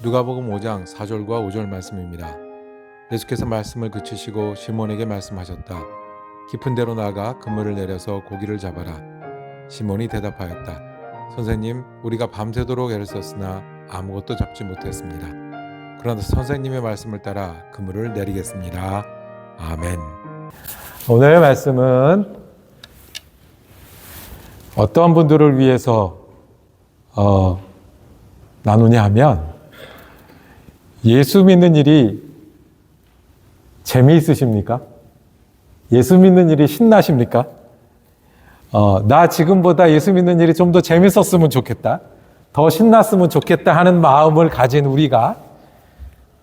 누가복음 5장 4절과 5절 말씀입니다. 예수께서 말씀을 그치시고 시몬에게 말씀하셨다. 깊은 데로 나가 그물을 내려서 고기를 잡아라. 시몬이 대답하였다. 선생님, 우리가 밤새도록 애를 썼으나 아무것도 잡지 못했습니다. 그러나 선생님의 말씀을 따라 그물을 내리겠습니다. 아멘. 오늘의 말씀은 어떤 분들을 위해서 나누냐 하면 예수 믿는 일이 재미있으십니까? 예수 믿는 일이 신나십니까? 나 지금보다 예수 믿는 일이 좀 더 재밌었으면 좋겠다. 더 신났으면 좋겠다 하는 마음을 가진 우리가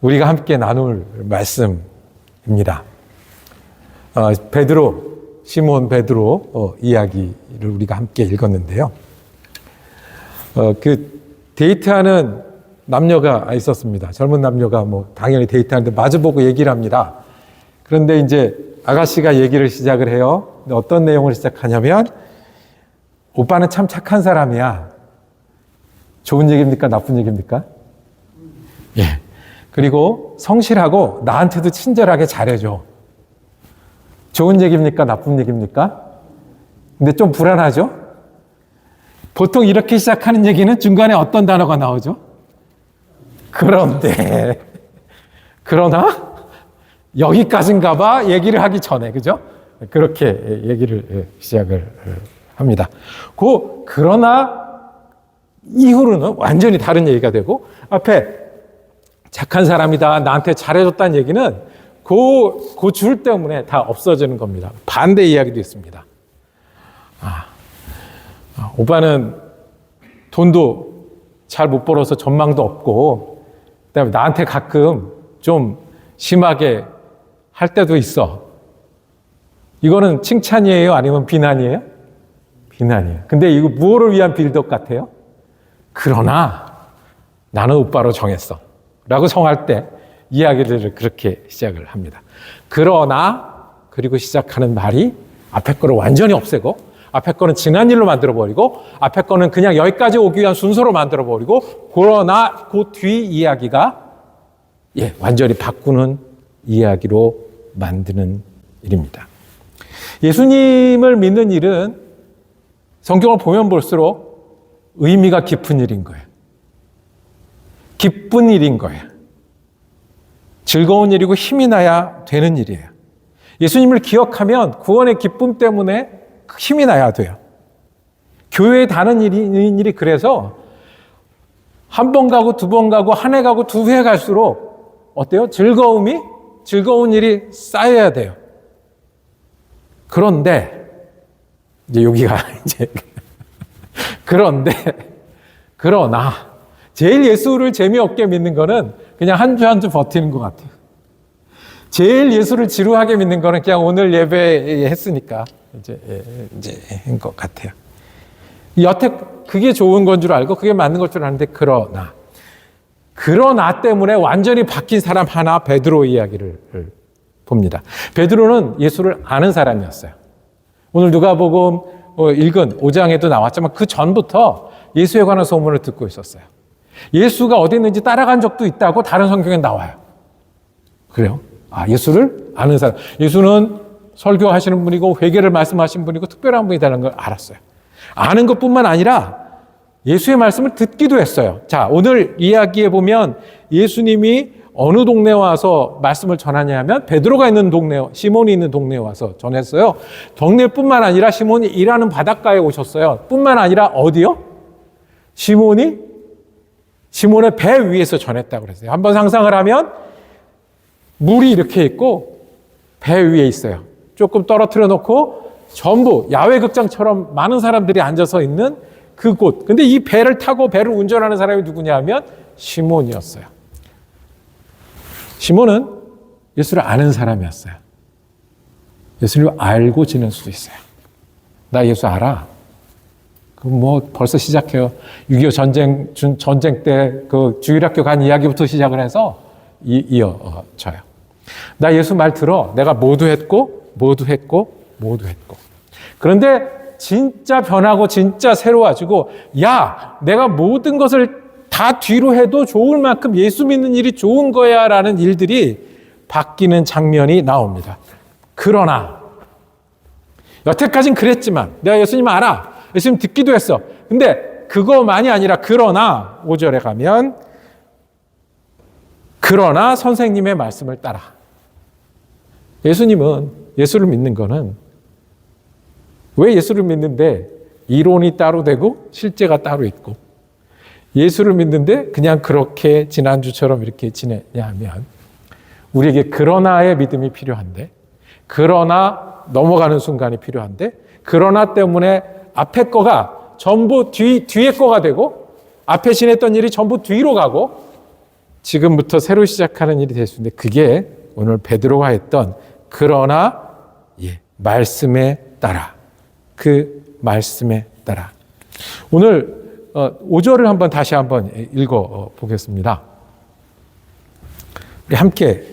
함께 나눌 말씀입니다. 시몬 베드로 이야기를 우리가 함께 읽었는데요. 데이트하는 남녀가 있었습니다. 젊은 남녀가 당연히 데이트하는데 마주보고 얘기를 합니다. 그런데 이제 아가씨가 얘기를 시작을 해요. 근데 어떤 내용을 시작하냐면, 오빠는 참 착한 사람이야. 좋은 얘기입니까? 나쁜 얘기입니까? 예. 그리고 성실하고 나한테도 친절하게 잘해줘. 좋은 얘기입니까? 나쁜 얘기입니까? 근데 좀 불안하죠? 보통 이렇게 시작하는 얘기는 중간에 어떤 단어가 나오죠? 그런데, 그러나, 여기까지인가 봐 얘기를 하기 전에, 그죠? 그렇게 얘기를 시작을 합니다. 그러나, 이후로는 완전히 다른 얘기가 되고, 앞에 착한 사람이다, 나한테 잘해줬다는 얘기는 그 줄 때문에 다 없어지는 겁니다. 반대 이야기도 있습니다. 오빠는 돈도 잘 못 벌어서 전망도 없고, 그다음에 나한테 가끔 좀 심하게 할 때도 있어. 이거는 칭찬이에요? 아니면 비난이에요? 비난이에요. 근데 이거 무엇을 위한 빌드업 같아요? 그러나 나는 오빠로 정했어. 라고 정할 때 이야기를 그렇게 시작을 합니다. 그러나, 그리고 시작하는 말이 앞에 거를 완전히 없애고, 앞에 거는 지난 일로 만들어버리고, 앞에 거는 그냥 여기까지 오기 위한 순서로 만들어버리고, 그러나 그 뒤 이야기가 완전히 바꾸는 이야기로 만드는 일입니다. 예수님을 믿는 일은 성경을 보면 볼수록 의미가 깊은 일인 거예요. 기쁜 일인 거예요. 즐거운 일이고 힘이 나야 되는 일이에요. 예수님을 기억하면 구원의 기쁨 때문에 힘이 나야 돼요. 교회에 다는 일이 그래서 한 번 가고 두 번 가고 한 해 가고 두 해 갈수록 어때요? 즐거운 일이 쌓여야 돼요. 그런데 이제 여기가 그러나 제일 예수를 재미없게 믿는 거는 그냥 한 주 한 주 버티는 것 같아요. 제일 예수를 지루하게 믿는 거는 그냥 오늘 예배 했으니까 이제 한 것 같아요. 여태 그게 좋은 건 줄 알고 그게 맞는 걸 줄 아는데, 그러나 때문에 완전히 바뀐 사람 하나, 베드로 이야기를 봅니다. 베드로는 예수를 아는 사람이었어요. 오늘 누가복음 읽은 5장에도 나왔지만 그 전부터 예수에 관한 소문을 듣고 있었어요. 예수가 어디 있는지 따라간 적도 있다고 다른 성경에 나와요. 그래요? 예수를 아는 사람. 예수는 설교하시는 분이고 회개를 말씀하신 분이고 특별한 분이라는 걸 알았어요. 아는 것뿐만 아니라 예수의 말씀을 듣기도 했어요. 자, 오늘 이야기에 보면 예수님이 어느 동네에 와서 말씀을 전하냐 하면 베드로가 있는 동네, 시몬이 있는 동네에 와서 전했어요. 동네뿐만 아니라 시몬이 일하는 바닷가에 오셨어요. 뿐만 아니라 어디요? 시몬의 배 위에서 전했다고 그랬어요. 한번 상상을 하면 물이 이렇게 있고 배 위에 있어요. 조금 떨어뜨려 놓고 전부 야외 극장처럼 많은 사람들이 앉아서 있는 그곳. 근데 이 배를 타고 배를 운전하는 사람이 누구냐 하면 시몬이었어요. 시몬은 예수를 아는 사람이었어요. 예수를 알고 지낼 수도 있어요. 나 예수 알아. 그럼 벌써 시작해요. 6.25 전쟁 때 그 주일학교 간 이야기부터 시작을 해서 이어져요. 나 예수 말 들어. 내가 모두 했고. 그런데 진짜 변하고 진짜 새로워지고, 내가 모든 것을 다 뒤로 해도 좋을 만큼 예수 믿는 일이 좋은 거야 라는 일들이 바뀌는 장면이 나옵니다. 그러나 여태까진 그랬지만 내가 예수님 알아. 예수님 듣기도 했어. 근데 그거만이 아니라 그러나 5절에 가면 그러나 선생님의 말씀을 따라. 예수님은 예수를 믿는 거는 왜 예수를 믿는데 이론이 따로 되고 실제가 따로 있고 예수를 믿는데 그냥 그렇게 지난주처럼 이렇게 지내냐 하면 우리에게 그러나의 믿음이 필요한데 그러나 넘어가는 순간이 필요한데 그러나 때문에 앞에 거가 전부 뒤에 거가 되고 앞에 지냈던 일이 전부 뒤로 가고 지금부터 새로 시작하는 일이 될 수 있는데 그게 오늘 베드로가 했던 그러나 말씀에 따라 그 말씀에 따라 오늘 5절을 한번 다시 한번 읽어 보겠습니다. 우리 함께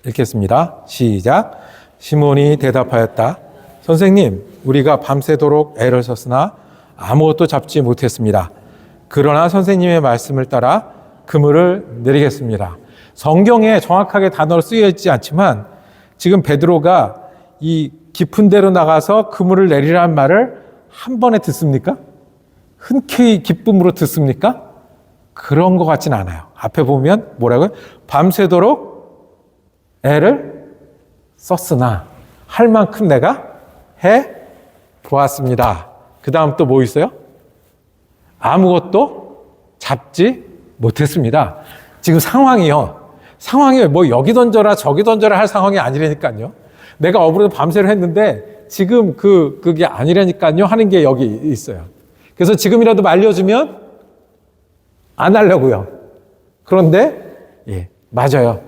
읽겠습니다. 시작. 시몬이 대답하였다. 선생님, 우리가 밤새도록 애를 썼으나 아무것도 잡지 못했습니다. 그러나 선생님의 말씀을 따라 그물을 내리겠습니다. 성경에 정확하게 단어로 쓰여 있지 않지만 지금 베드로가 이 깊은 데로 나가서 그물을 내리라는 말을 한 번에 듣습니까? 흔쾌히 기쁨으로 듣습니까? 그런 것 같진 않아요. 앞에 보면 뭐라고요? 밤새도록 애를 썼으나 할 만큼 내가 해 보았습니다. 그 다음 또 뭐 있어요? 아무것도 잡지 못했습니다. 지금 상황이 뭐 여기 던져라 저기 던져라 할 상황이 아니라니까요. 내가 어부로 밤새를 했는데 지금 그게 아니라니까요 하는 게 여기 있어요. 그래서 지금이라도 말려주면 안 하려고요. 그런데 맞아요.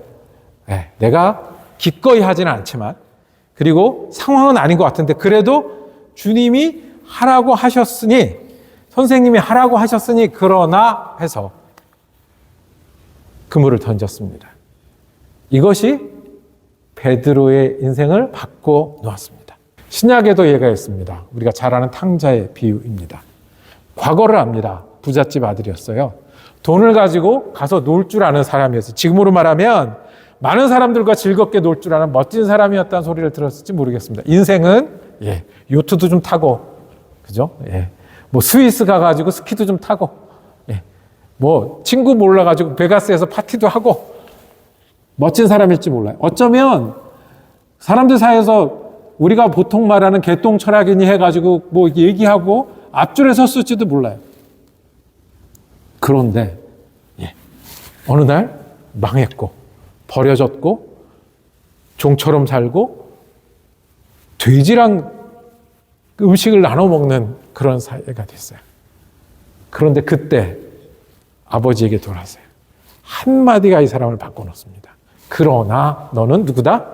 내가 기꺼이 하지는 않지만 그리고 상황은 아닌 것 같은데 그래도 주님이 하라고 하셨으니 선생님이 하라고 하셨으니 그러나 해서 그물을 던졌습니다. 이것이 베드로의 인생을 바꿔 놓았습니다. 신약에도 예가 있습니다. 우리가 잘 아는 탕자의 비유입니다. 과거를 압니다. 부잣집 아들이었어요. 돈을 가지고 가서 놀 줄 아는 사람이었어요. 지금으로 말하면 많은 사람들과 즐겁게 놀 줄 아는 멋진 사람이었다는 소리를 들었을지 모르겠습니다. 인생은 요트도 좀 타고, 그죠? 뭐 스위스 가가지고 스키도 좀 타고, 뭐 친구 몰라가지고 베가스에서 파티도 하고 멋진 사람일지 몰라요. 어쩌면 사람들 사이에서 우리가 보통 말하는 개똥 철학이니 해가지고 뭐 얘기하고 앞줄에 섰을지도 몰라요. 그런데 어느 날 망했고 버려졌고 종처럼 살고 돼지랑 음식을 나눠 먹는 그런 사이가 됐어요. 그런데 그때 아버지에게 돌아서요. 한마디가 이 사람을 바꿔놓습니다. 그러나 너는 누구다?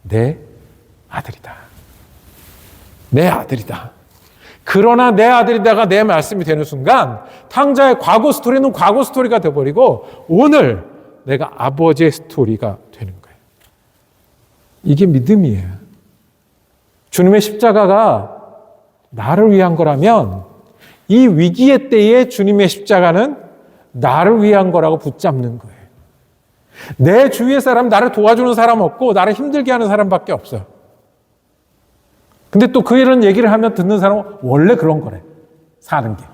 내 아들이다. 내 아들이다. 그러나 내 아들이다가 내 말씀이 되는 순간 탕자의 과거 스토리는 과거 스토리가 되어버리고 오늘 내가 아버지의 스토리가 되는 거예요. 이게 믿음이에요. 주님의 십자가가 나를 위한 거라면 이 위기의 때에 주님의 십자가는 나를 위한 거라고 붙잡는 거예요. 내 주위의 사람, 나를 도와주는 사람 없고 나를 힘들게 하는 사람밖에 없어요. 근데 또 그 이런 얘기를 하면 듣는 사람은 원래 그런 거래. 사는 게.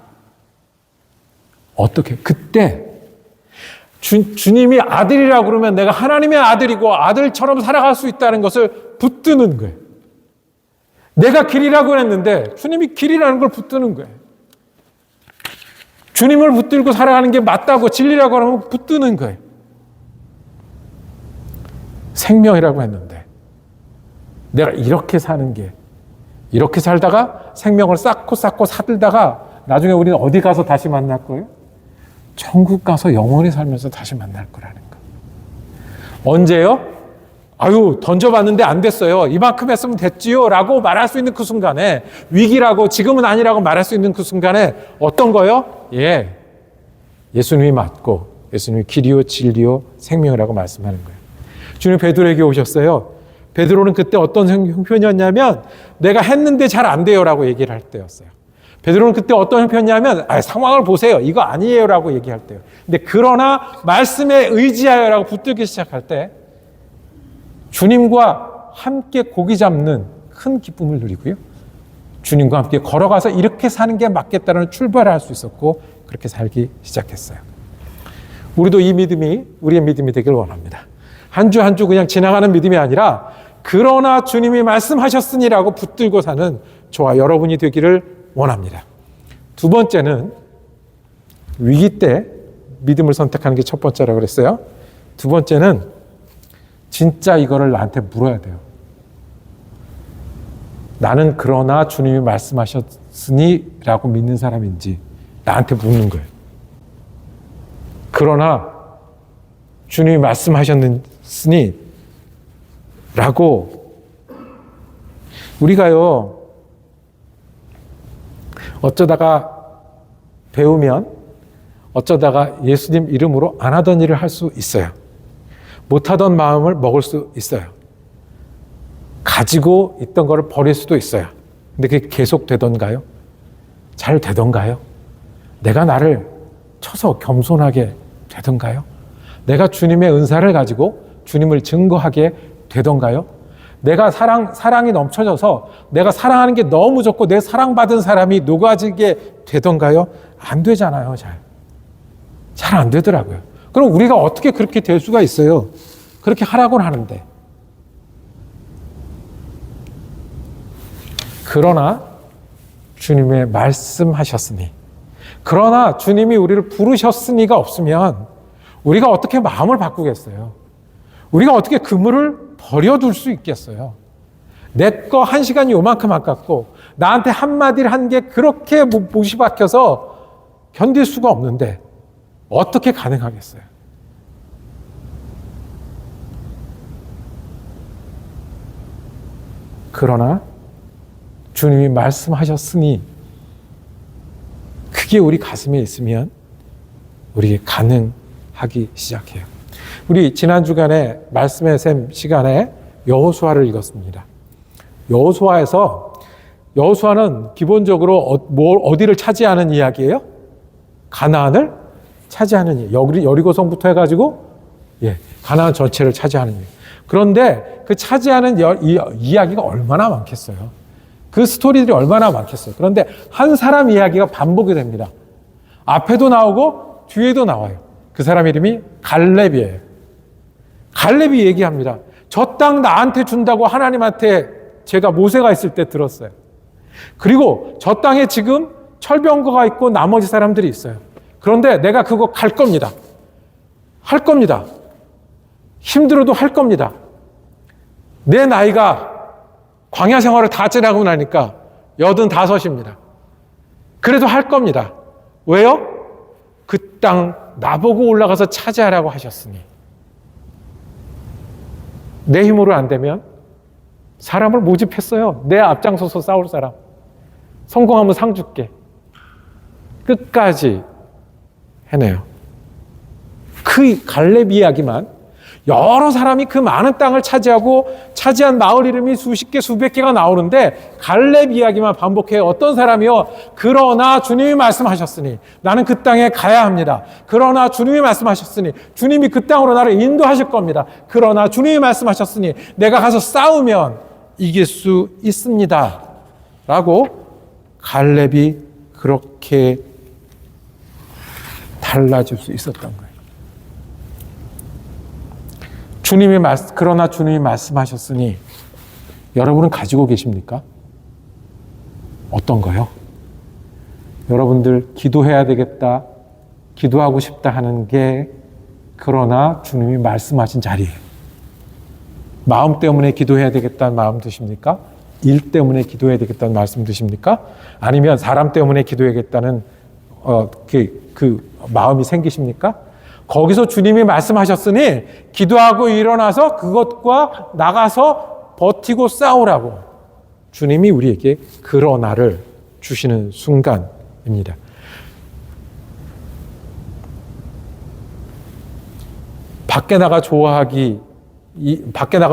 어떻게? 그때 주님이 아들이라고 그러면 내가 하나님의 아들이고 아들처럼 살아갈 수 있다는 것을 붙드는 거예요. 내가 길이라고 했는데 주님이 길이라는 걸 붙드는 거예요. 주님을 붙들고 살아가는 게 맞다고 진리라고 하면 붙드는 거예요. 생명이라고 했는데 내가 이렇게 사는 게 이렇게 살다가 생명을 쌓고 사들다가 나중에 우리는 어디 가서 다시 만날 거예요? 천국 가서 영원히 살면서 다시 만날 거라는 거. 언제요? 아유, 던져봤는데 안 됐어요. 이만큼 했으면 됐지요. 라고 말할 수 있는 그 순간에 위기라고 지금은 아니라고 말할 수 있는 그 순간에 어떤 거요? 예수님이 맞고 예수님이 길이요 진리요 생명이라고 말씀하는 거예요. 주님 베드로에게 오셨어요. 베드로는 그때 어떤 형편이었냐면 내가 했는데 잘 안 돼요 라고 얘기를 할 때였어요. 베드로는 그때 어떤 형편이냐면 상황을 보세요. 이거 아니에요 라고 얘기할 때요. 근데 그러나 말씀에 의지하여 라고 붙들기 시작할 때 주님과 함께 고기 잡는 큰 기쁨을 누리고요. 주님과 함께 걸어가서 이렇게 사는 게 맞겠다는 출발을 할 수 있었고 그렇게 살기 시작했어요. 우리도 이 믿음이 우리의 믿음이 되길 원합니다. 한 주 한 주 그냥 지나가는 믿음이 아니라 그러나 주님이 말씀하셨으니라고 붙들고 사는 저와 여러분이 되기를 원합니다. 두 번째는 위기 때 믿음을 선택하는 게 첫 번째라고 그랬어요. 두 번째는 진짜 이거를 나한테 물어야 돼요. 나는 그러나 주님이 말씀하셨으니 라고 믿는 사람인지 나한테 묻는 거예요. 그러나 주님이 말씀하셨으니 라고 우리가요 어쩌다가 배우면 어쩌다가 예수님 이름으로 안 하던 일을 할 수 있어요. 못하던 마음을 먹을 수 있어요. 가지고 있던 거를 버릴 수도 있어요. 근데 그게 계속 되던가요? 잘 되던가요? 내가 나를 쳐서 겸손하게 되던가요? 내가 주님의 은사를 가지고 주님을 증거하게 되던가요? 내가 사랑이 넘쳐져서 내가 사랑하는 게 너무 좋고 내 사랑받은 사람이 녹아지게 되던가요? 안 되잖아요, 잘 안 되더라고요. 그럼 우리가 어떻게 그렇게 될 수가 있어요? 그렇게 하라고는 하는데. 그러나 주님의 말씀하셨으니, 그러나 주님이 우리를 부르셨으니가 없으면 우리가 어떻게 마음을 바꾸겠어요? 우리가 어떻게 그물을 버려둘 수 있겠어요? 내 거 한 시간이 요만큼 아깝고 나한테 한마디를 한 게 그렇게 못이 박혀서 견딜 수가 없는데 어떻게 가능하겠어요? 그러나 주님이 말씀하셨으니 그게 우리 가슴에 있으면 우리에게 가능하기 시작해요. 우리 지난 주간에 말씀의 샘 시간에 여호수아를 읽었습니다. 여호수아는 기본적으로 어디를 차지하는 이야기예요? 가나안을 차지하는 이야기. 여리고성부터 해가지고 가나안 전체를 차지하는 이야기. 그런데 그 차지하는 이야기가 얼마나 많겠어요? 그 스토리들이 얼마나 많겠어요? 그런데 한 사람 이야기가 반복이 됩니다. 앞에도 나오고 뒤에도 나와요. 그 사람 이름이 갈렙이에요. 갈렙이 얘기합니다. 저 땅 나한테 준다고 하나님한테 제가 모세가 있을 때 들었어요. 그리고 저 땅에 지금 철병거가 있고 나머지 사람들이 있어요. 그런데 내가 그거 갈 겁니다. 할 겁니다. 힘들어도 할 겁니다. 내 나이가 광야 생활을 다 지나고 나니까 85입니다. 그래도 할 겁니다. 왜요? 그 땅 나보고 올라가서 차지하라고 하셨으니. 내 힘으로 안 되면 사람을 모집했어요. 내 앞장서서 싸울 사람. 성공하면 상 줄게. 끝까지 해내요. 그 갈렙 이야기만 여러 사람이 그 많은 땅을 차지한 마을 이름이 수십 개, 수백 개가 나오는데 갈렙 이야기만 반복해요. 어떤 사람이요? 그러나 주님이 말씀하셨으니 나는 그 땅에 가야 합니다. 그러나 주님이 말씀하셨으니 주님이 그 땅으로 나를 인도하실 겁니다. 그러나 주님이 말씀하셨으니 내가 가서 싸우면 이길 수 있습니다. 라고 갈렙이 그렇게 달라질 수 있었던 거예요. 그러나 주님이 말씀하셨으니 여러분은 가지고 계십니까? 어떤 거요? 여러분들 기도해야 되겠다, 기도하고 싶다 하는 게 그러나 주님이 말씀하신 자리예요. 마음 때문에 기도해야 되겠다는 마음 드십니까? 일 때문에 기도해야 되겠다는 말씀 드십니까? 아니면 사람 때문에 기도해야겠다는 그 마음이 생기십니까? 거기서 주님이 말씀하셨으니 기도하고 일어나서 그것과 나가서 버티고 싸우라고 주님이 우리에게 그러나를 주시는 순간입니다. 밖에 나가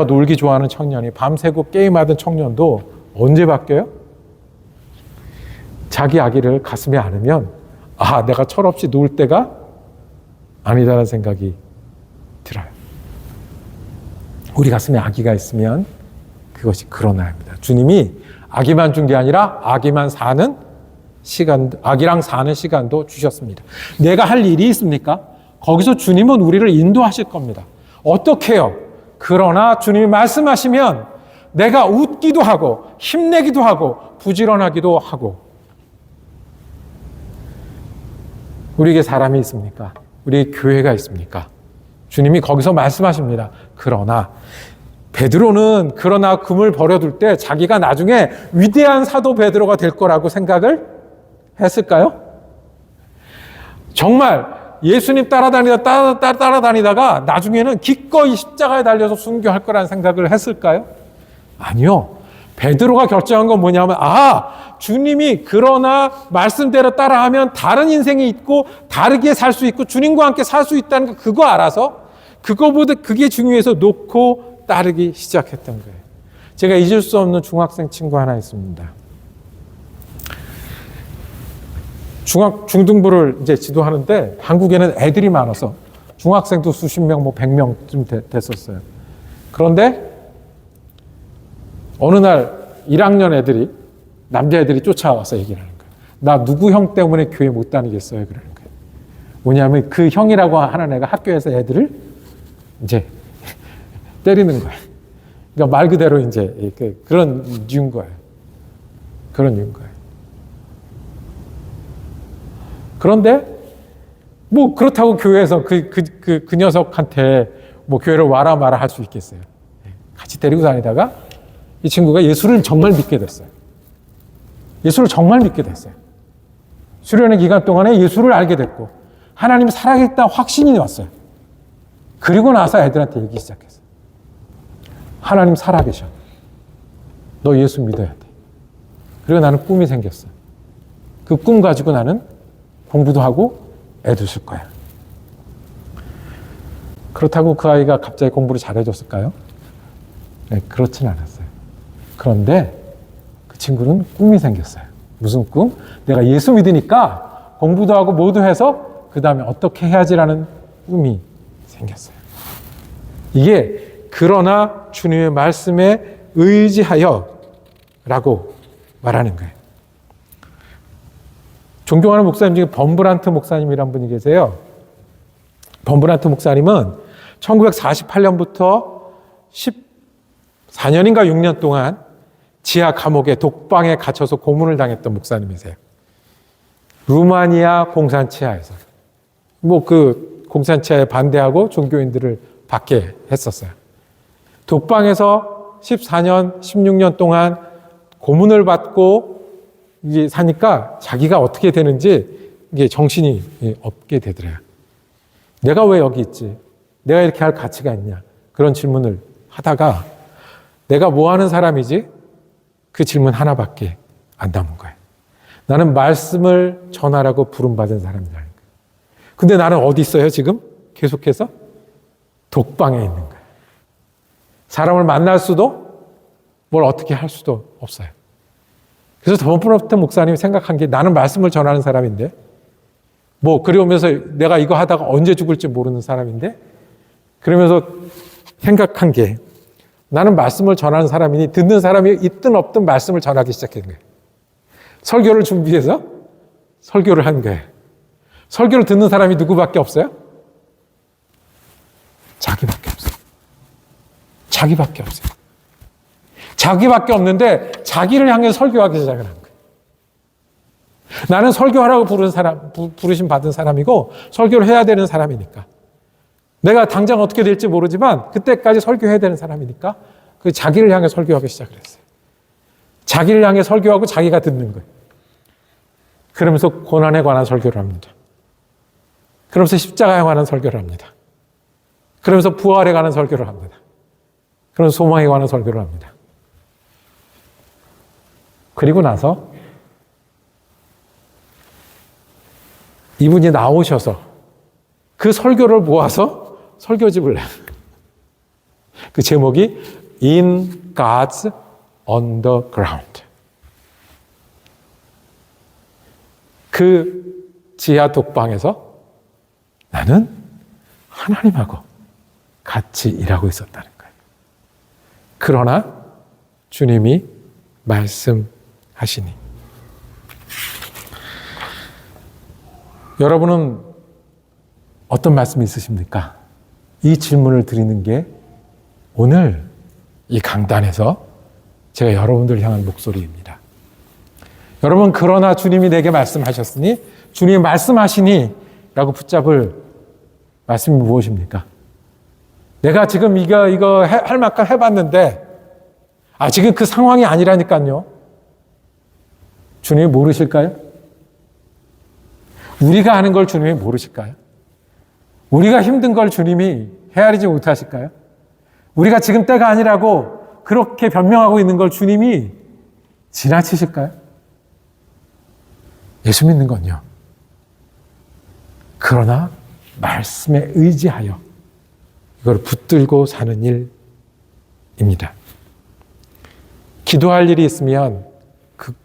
놀기 좋아하는 청년이 밤새고 게임하던 청년도 언제 바뀌어요? 자기 아기를 가슴에 안으면 아, 내가 철없이 놓을 때가 아니다라는 생각이 들어요. 우리 가슴에 아기가 있으면 그것이 그러나입니다. 주님이 아기만 준 게 아니라 아기만 사는 시간, 아기랑 사는 시간도 주셨습니다. 내가 할 일이 있습니까? 거기서 주님은 우리를 인도하실 겁니다. 어떻게 해요? 그러나 주님이 말씀하시면 내가 웃기도 하고 힘내기도 하고 부지런하기도 하고. 우리에게 사람이 있습니까? 우리에게 교회가 있습니까? 주님이 거기서 말씀하십니다. 그러나 베드로는 그러나 금을 버려둘 때 자기가 나중에 위대한 사도 베드로가 될 거라고 생각을 했을까요? 정말 예수님 따라다니다가 나중에는 기꺼이 십자가에 달려서 순교할 거라는 생각을 했을까요? 아니요. 베드로가 결정한 건 뭐냐면 주님이 그러나 말씀대로 따라하면 다른 인생이 있고 다르게 살 수 있고 주님과 함께 살 수 있다는 거 그거 알아서 그거보다 그게 중요해서 놓고 따르기 시작했던 거예요. 제가 잊을 수 없는 중학생 친구 하나 있습니다. 중등부를 이제 지도하는데 한국에는 애들이 많아서 중학생도 수십 명, 100명쯤 됐었어요. 그런데 어느 날 1학년 애들이, 남자애들이 쫓아와서 얘기를 하는 거예요. 나 누구 형 때문에 교회 못 다니겠어요? 그러는 거예요. 뭐냐면 그 형이라고 하는 애가 학교에서 애들을 이제 때리는 거예요. 그러니까 말 그대로 이제 그런 이유인 거예요. 그런 이유인 거예요. 그런데 뭐 그렇다고 교회에서 그 녀석한테 뭐 교회를 와라 마라 할 수 있겠어요. 같이 데리고 다니다가 이 친구가 예수를 정말 믿게 됐어요. 예수를 정말 믿게 됐어요. 수련의 기간 동안에 예수를 알게 됐고 하나님이 살아계시다 확신이 왔어요. 그리고 나서 애들한테 얘기 시작했어요. 하나님 살아계셔. 너 예수 믿어야 돼. 그리고 나는 꿈이 생겼어. 그 꿈 가지고 나는 공부도 하고 애도 쓸 거야. 그렇다고 그 아이가 갑자기 공부를 잘해줬을까요? 네, 그렇진 않았어요. 그런데 그 친구는 꿈이 생겼어요. 무슨 꿈? 내가 예수 믿으니까 공부도 하고 뭐도 해서 그 다음에 어떻게 해야지라는 꿈이 생겼어요. 이게 그러나 주님의 말씀에 의지하여 라고 말하는 거예요. 존경하는 목사님 중에 범브란트 목사님이란 분이 계세요. 범브란트 목사님은 1948년부터 14년인가 6년 동안 지하 감옥에 독방에 갇혀서 고문을 당했던 목사님이세요. 루마니아 공산치하에서. 뭐 그 공산치하에 반대하고 종교인들을 받게 했었어요. 독방에서 14년, 16년 동안 고문을 받고 이게 사니까 자기가 어떻게 되는지 이게 정신이 없게 되더래요. 내가 왜 여기 있지? 내가 이렇게 할 가치가 있냐? 그런 질문을 하다가 내가 뭐 하는 사람이지? 그 질문 하나밖에 안 남은 거예요. 나는 말씀을 전하라고 부름받은 사람이라는 거예요. 근데 나는 어디 있어요, 지금? 계속해서? 독방에 있는 거예요. 사람을 만날 수도 뭘 어떻게 할 수도 없어요. 그래서 더번프로트 목사님이 생각한 게 나는 말씀을 전하는 사람인데 뭐 그러면서 내가 이거 하다가 언제 죽을지 모르는 사람인데 그러면서 생각한 게 나는 말씀을 전하는 사람이니 듣는 사람이 있든 없든 말씀을 전하기 시작한 거예요. 설교를 준비해서 설교를 한 거예요. 설교를 듣는 사람이 누구밖에 없어요? 자기밖에 없어요. 자기밖에 없어요. 자기밖에 없는데 자기를 향해 설교하기 시작을 한 거예요. 나는 설교하라고 부르심 받은 사람이고 설교를 해야 되는 사람이니까. 내가 당장 어떻게 될지 모르지만 그때까지 설교해야 되는 사람이니까 그 자기를 향해 설교하기 시작을 했어요. 자기를 향해 설교하고 자기가 듣는 거예요. 그러면서 고난에 관한 설교를 합니다. 그러면서 십자가에 관한 설교를 합니다. 그러면서 부활에 관한 설교를 합니다. 그러면서 소망에 관한 설교를 합니다. 그리고 나서 이분이 나오셔서 그 설교를 모아서 설교집을 내요. 그 제목이 In God's Underground. 그 지하 독방에서 나는 하나님하고 같이 일하고 있었다는 거예요. 그러나 주님이 말씀하시니. 여러분은 어떤 말씀이 있으십니까? 이 질문을 드리는 게 오늘 이 강단에서 제가 여러분들을 향한 목소리입니다. 여러분, 그러나 주님이 내게 말씀하셨으니, 주님이 말씀하시니 라고 붙잡을 말씀이 무엇입니까? 내가 지금 이거 할 만큼 해봤는데 지금 그 상황이 아니라니까요. 주님이 모르실까요? 우리가 하는 걸 주님이 모르실까요? 우리가 힘든 걸 주님이 헤아리지 못하실까요? 우리가 지금 때가 아니라고 그렇게 변명하고 있는 걸 주님이 지나치실까요? 예수 믿는 건요. 그러나 말씀에 의지하여 이걸 붙들고 사는 일입니다. 기도할 일이 있으면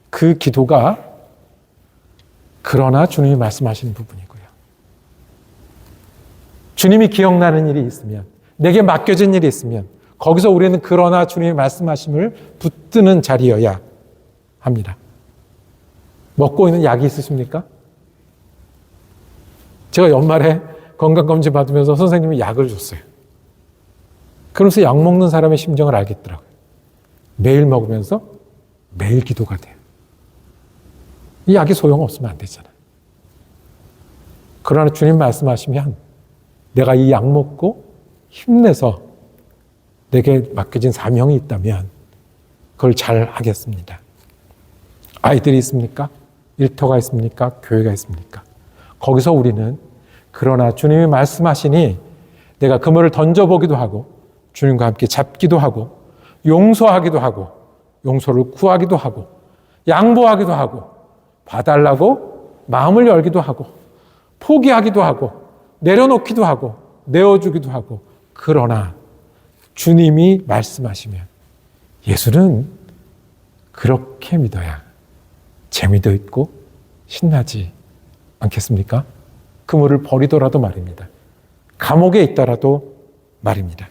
그 기도가 그러나 주님이 말씀하시는 부분이고요. 주님이 기억나는 일이 있으면, 내게 맡겨진 일이 있으면 거기서 우리는 그러나 주님이 말씀하심을 붙드는 자리여야 합니다. 먹고 있는 약이 있으십니까? 제가 연말에 건강검진 받으면서 선생님이 약을 줬어요. 그러면서 약 먹는 사람의 심정을 알겠더라고요. 매일 먹으면서 매일 기도가 돼요. 이 약이 소용없으면 안 되잖아요. 그러나 주님 말씀하시면 내가 이 약 먹고 힘내서 내게 맡겨진 사명이 있다면 그걸 잘 하겠습니다. 아이들이 있습니까? 일터가 있습니까? 교회가 있습니까? 거기서 우리는 그러나 주님이 말씀하시니 내가 그물을 던져보기도 하고 주님과 함께 잡기도 하고 용서하기도 하고 용서를 구하기도 하고 양보하기도 하고 봐달라고 마음을 열기도 하고 포기하기도 하고 내려놓기도 하고 내어주기도 하고 그러나 주님이 말씀하시면 예수는 그렇게 믿어야 재미도 있고 신나지 않겠습니까? 그물을 버리더라도 말입니다. 감옥에 있더라도 말입니다.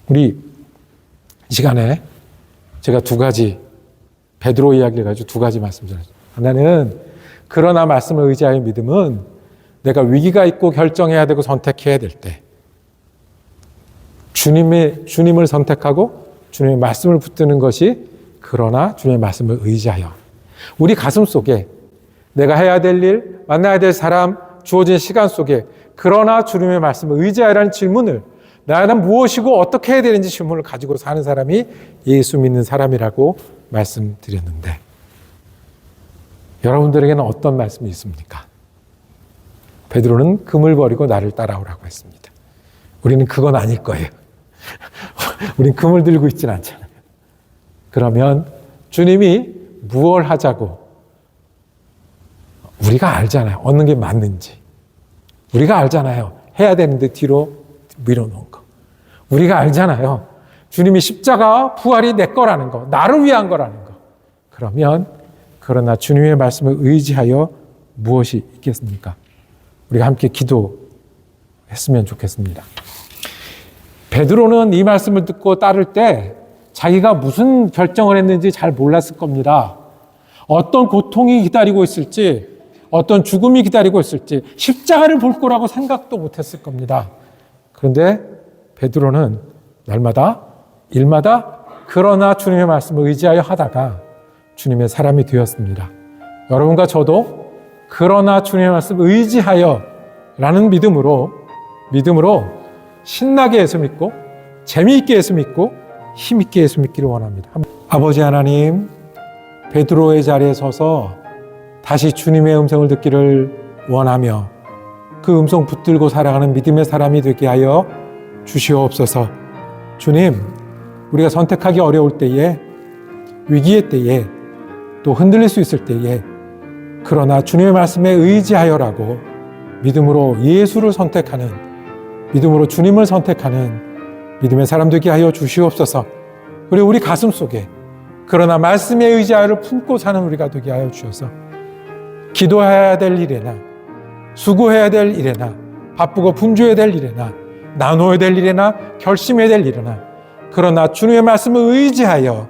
우리 이 시간에 제가 두 가지 베드로 이야기를 가지고 두 가지 말씀드렸습니다. 하나는 그러나 말씀을 의지하여 믿음은 내가 위기가 있고 결정해야 되고 선택해야 될 때 주님을 선택하고 주님의 말씀을 붙드는 것이 그러나 주님의 말씀을 의지하여 우리 가슴 속에 내가 해야 될 일, 만나야 될 사람, 주어진 시간 속에 그러나 주님의 말씀을 의지하라는 질문을 나는 무엇이고 어떻게 해야 되는지 질문을 가지고 사는 사람이 예수 믿는 사람이라고 말씀드렸는데 여러분들에게는 어떤 말씀이 있습니까? 베드로는 금을 버리고 나를 따라오라고 했습니다. 우리는 그건 아닐 거예요. 우린 금을 들고 있진 않잖아요. 그러면 주님이 무엇을 하자고 우리가 알잖아요. 어느 게 맞는지. 우리가 알잖아요. 해야 되는데 뒤로 밀어놓은 거. 우리가 알잖아요. 주님이 십자가와 부활이 내 거라는 거. 나를 위한 거라는 거. 그러면 그러나 주님의 말씀을 의지하여 무엇이 있겠습니까? 우리가 함께 기도했으면 좋겠습니다. 베드로는 이 말씀을 듣고 따를 때 자기가 무슨 결정을 했는지 잘 몰랐을 겁니다. 어떤 고통이 기다리고 있을지, 어떤 죽음이 기다리고 있을지 십자가를 볼 거라고 생각도 못했을 겁니다. 그런데 베드로는 날마다 일마다 그러나 주님의 말씀을 의지하여 하다가 주님의 사람이 되었습니다. 여러분과 저도 그러나 주님의 말씀을 의지하여 라는 믿음으로 신나게 예수 믿고 재미있게 예수 믿고 힘있게 예수 믿기를 원합니다. 아버지 하나님, 베드로의 자리에 서서 다시 주님의 음성을 듣기를 원하며 그 음성 붙들고 살아가는 믿음의 사람이 되게 하여 주시옵소서. 주님, 우리가 선택하기 어려울 때에, 위기의 때에, 또 흔들릴 수 있을 때에 그러나 주님의 말씀에 의지하여라고 믿음으로 예수를 선택하는, 믿음으로 주님을 선택하는 믿음의 사람 되게 하여 주시옵소서. 그리고 우리 가슴 속에 그러나 말씀에 의지하여를 품고 사는 우리가 되게 하여 주셔서 기도해야 될 일에나 수고해야 될 일에나 바쁘고 분주해야 될 일에나 나누어야 될 일에나 결심해야 될 일에나 그러나 주님의 말씀을 의지하여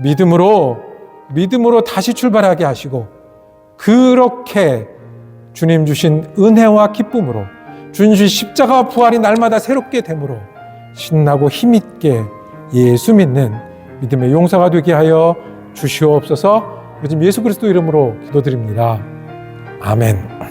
믿음으로 다시 출발하게 하시고 그렇게 주님 주신 은혜와 기쁨으로 주님 주신 십자가와 부활이 날마다 새롭게 되므로 신나고 힘있게 예수 믿는 믿음의 용사가 되게 하여 주시옵소서. 요즘 예수 그리스도 이름으로 기도드립니다. 아멘.